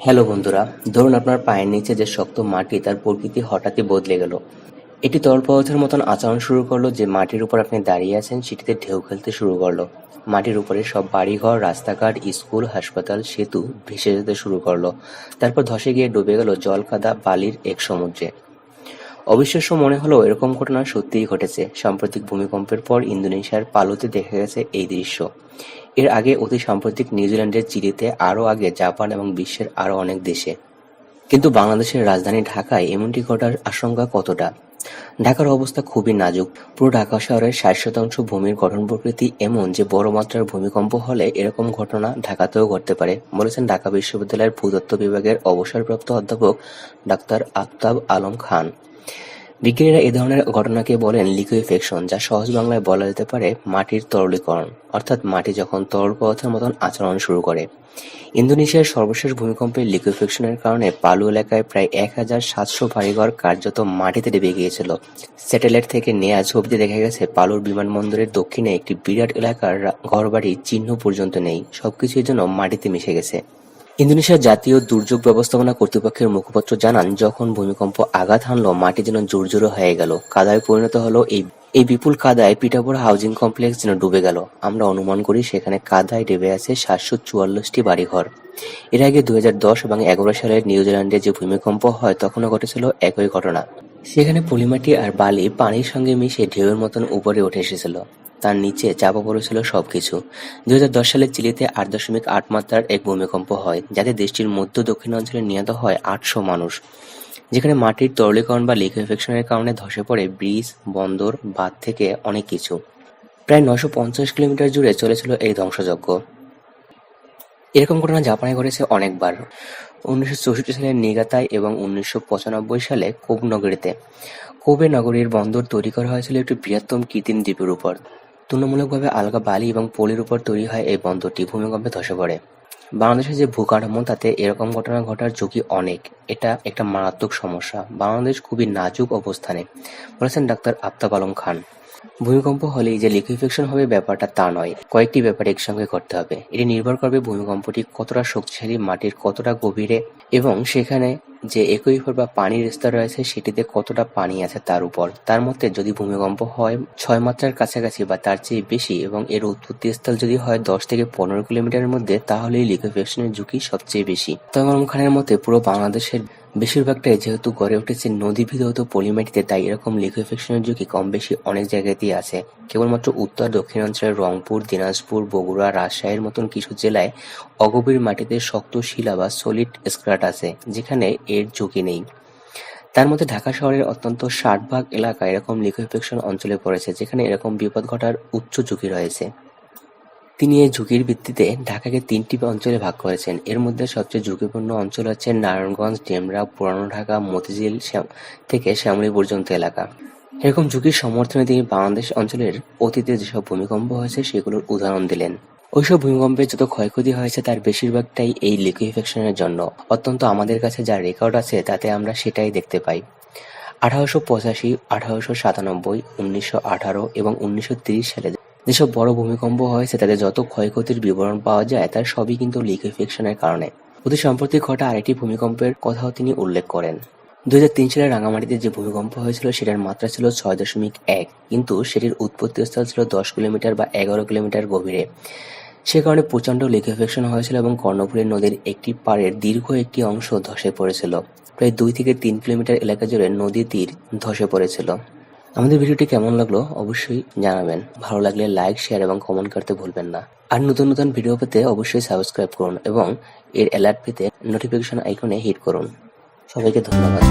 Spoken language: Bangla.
হ্যালো বন্ধুরা, ধরুন আপনার পায়ের নিচে যে শক্ত মাটি তার প্রকৃতি হঠাৎই বদলে গেল। এটি তরল পদার্থের মতন আচরণ শুরু করলো, যে মাটির উপর আপনি দাঁড়িয়ে আছেন সেটিতে ঢেউ খেলতে শুরু করলো। মাটির উপরে সব বাড়িঘর, রাস্তাঘাট, স্কুল, হাসপাতাল, সেতু ভেসে যেতে শুরু করলো। তারপর ধসে গিয়ে ডুবে গেল জল কাদা বালির এক সমুদ্রে। অবিশ্বাস্য মনে হলো এরকম ঘটনা সত্যিই ঘটেছে। সাম্প্রতিক ভূমিকম্পের পর ইন্দোনেশিয়ার পালুতে দেখা গেছে এই দৃশ্য। এর আগে অতি সাম্প্রতিক নিউজিল্যান্ডের চিলিতে, আরও আগে জাপান এবং বিশ্বের আরও অনেক দেশে। কিন্তু বাংলাদেশের রাজধানী ঢাকায় এমনটি ঘটার আশঙ্কা কতটা? ঢাকার অবস্থা খুবই নাজুক। পুরো ঢাকা শহরের ৬০% ভূমির গঠন প্রকৃতি এমন যে বড় মাত্রার ভূমিকম্প হলে এরকম ঘটনা ঢাকাতেও ঘটতে পারে, বলেছেন ঢাকা বিশ্ববিদ্যালয়ের ভূতত্ত্ব বিভাগের অবসরপ্রাপ্ত অধ্যাপক ডাক্তার আফতাব আলম খান। বিজ্ঞানীরা এ ধরনের ঘটনাকে বলেন লিকুইফেকশন, যা সহজ বাংলায় বলা যেতে পারে মাটির তরলীকরণ, অর্থাৎ মাটি যখন তরল পদার্থের মতন আচরণ শুরু করে। ইন্দোনেশিয়ার সর্বশেষ ভূমিকম্পে লিকুইফেকশনের কারণে পালু এলাকায় প্রায় ১,৭০০ বাড়িঘর কার্যত মাটিতে ডুবে গিয়েছিল। স্যাটেলাইট থেকে নেয়া ছবিতে দেখা গেছে পালুর বিমানবন্দরের দক্ষিণে একটি বিরাট এলাকার ঘরবাড়ির চিহ্ন পর্যন্ত নেই, সবকিছুই যেন মাটিতে মিশে গেছে। ইন্দোনেশিয়ার জাতীয় দুর্যোগ ব্যবস্থাপনা কর্তৃপক্ষের মুখপাত্র জানান, যখন ভূমিকম্প আঘাত হানল মাটি যেন জোড়জোড়ো হয়ে গেল, কাদায় পরিণত হলো। এই বিপুল কাদায় পিঠাপুরা হাউজিং কমপ্লেক্স যেন ডুবে গেল। আমরা অনুমান করি সেখানে কাদায় ডুবে আছে ৭৪৪টি বাড়িঘর। এর আগে ২০১০ এবং ১১ সালে নিউজিল্যান্ডে যে ভূমিকম্প হয় তখনও ঘটেছিল একই ঘটনা। সেখানে পলিমাটি আর বালি পানির সঙ্গে মিশে ঢেউয়ের মতন উপরে উঠে এসেছিল, তার নিচে চাপা পড়েছিল সবকিছু। ২০১০ সালে চিলিতে ৮.৮ মাত্রার এক ভূমিকম্প হয়, যাতে দেশটির মধ্য দক্ষিণাঞ্চলে নিহত হয় ৮০০ মানুষ, যেখানে মাটির তরলীকরণ বা লিকুইফেকশনের কারণে ধসে পড়ে ব্রিজ, বন্দর, বাঁধ থেকে অনেক কিছু। প্রায় ৯৫০ কিলোমিটার জুড়ে চলেছিল এই ধ্বংসযজ্ঞ। এরকম ঘটনা জাপানে ঘটেছে অনেকবার, ১৯৬৪ সালে নিগাতায় এবং ১৯৯৫ সালে কোবে নগরীতে। কোবে নগরীর বন্দর তৈরি করা হয়েছিল একটি বৃহত্তম কৃত্রিম দ্বীপের উপর। তুলনামূলকভাবে আলগা বালি এবং পলির উপর তৈরি হয় এই বন্দরটি ভূমিকম্পে ধসে পড়ে। বাংলাদেশের যে ভূকাঠামো তাতে এরকম ঘটনা ঘটার ঝুঁকি অনেক। এটা একটা মারাত্মক সমস্যা। বাংলাদেশ খুবই নাজুক অবস্থানে, বলেছেন ডাক্তার আফতাব আলম খান। ভূমিকম্প হলেই যে লিকুইফেকশন হবে ব্যাপারটা তা নয়, কয়েকটি ব্যাপার একসঙ্গে ঘটতে হবে। এটি নির্ভর করবে ভূমিকম্পটি কতটা শক্তিশালী, মাটির কতটা গভীরে এবং সেখানে যে একইভার বা পানির স্তর রয়েছে সেটিতে কতটা পানি আছে তার উপর। তার মধ্যে যদি ভূমিকম্প হয় ৬ মাত্রার কাছাকাছি বা তার চেয়ে বেশি এবং এর উৎপত্তিস্থল যদি হয় ১০ থেকে ১৫ কিলোমিটারের মধ্যে, তাহলে এই লিকুইফেকশনের ঝুঁকি সবচেয়ে বেশি। তবে আলম খানের মতে পুরো বাংলাদেশের বেশিরভাগটাই যেহেতু গড়ে উঠেছে নদীভিদত পলিমাটিতে, তাই এরকম লিকুইফেকশনের ঝুঁকি কম বেশি অনেক জায়গাতেই আছে। কেবলমাত্র উত্তর দক্ষিণাঞ্চলের রংপুর, দিনাজপুর, বগুড়া, রাজশাহীর মতন কিছু জেলায় অগভীর মাটিতে শক্ত শিলা বা সলিড স্ক্র্যাট আছে, যেখানে এর ঝুঁকি নেই। তার মধ্যে ঢাকা শহরের অত্যন্ত ৬০% এলাকা এরকম লিকুইফেকশন অঞ্চলে পড়েছে, যেখানে এরকম বিপদ ঘটার উচ্চ ঝুঁকি রয়েছে। তিনি এই ঝুঁকির ভিত্তিতে ঢাকাকে ৩টি অঞ্চলে ভাগ করেছেন। এর মধ্যে সবচেয়ে ঝুঁকিপূর্ণ অঞ্চল হচ্ছে নারায়ণগঞ্জ, ডেমরা, পুরানো ঢাকা, মতিঝিল থেকে শ্যামলী পর্যন্ত এলাকা। এরকম ঝুঁকির সমর্থনে তিনি বাংলাদেশ অঞ্চলের অতীতে যেসব ভূমিকম্প হয়েছে সেগুলোর উদাহরণ দিলেন। ওইসব ভূমিকম্পে যত ক্ষয়ক্ষতি হয়েছে তার বেশিরভাগটাই এই লিকুইফেকশনের জন্য। অত্যন্ত আমাদের কাছে যা রেকর্ড আছে তাতে আমরা সেটাই দেখতে পাই। ১৮৮৫, ১৮৯৭, ১৯১৮ এবং ১৯৩০ সালে যেসব বড় ভূমিকম্প হয়েছে তাতে যত ক্ষয়ক্ষতির বিবরণ পাওয়া যায় তার সবই কিন্তু লিকুইফেকশনের কারণে। অতি সম্প্রতি ঘটা আরেকটি ভূমিকম্পের কথাও তিনি উল্লেখ করেন। ২০০৩ সালে রাঙামাটিতে যে ভূমিকম্প হয়েছিল সেটার মাত্রা ছিল ৬.১, কিন্তু সেটির উৎপত্তিস্থল ছিল ১০ কিলোমিটার বা ১১ কিলোমিটার গভীরে। সে কারণে প্রচণ্ড লিকুইফেকশন হয়েছিল এবং কর্ণফুলী নদীর একটি পাড়ের দীর্ঘ একটি অংশ ধসে পড়েছিল। প্রায় ২ থেকে ৩ কিলোমিটার এলাকা জুড়ে নদী তীর ধসে পড়েছিল। আমাদের ভিডিওটি কেমন লাগলো অবশ্যই জানাবেন। ভালো লাগলে লাইক, শেয়ার এবং কমেন্ট করতে ভুলবেন না। আর নতুন নতুন ভিডিও পেতে অবশ্যই সাবস্ক্রাইব করুন এবং এর অ্যালার্ট পেতে নোটিফিকেশন আইকনে হিট করুন। সবাইকে ধন্যবাদ।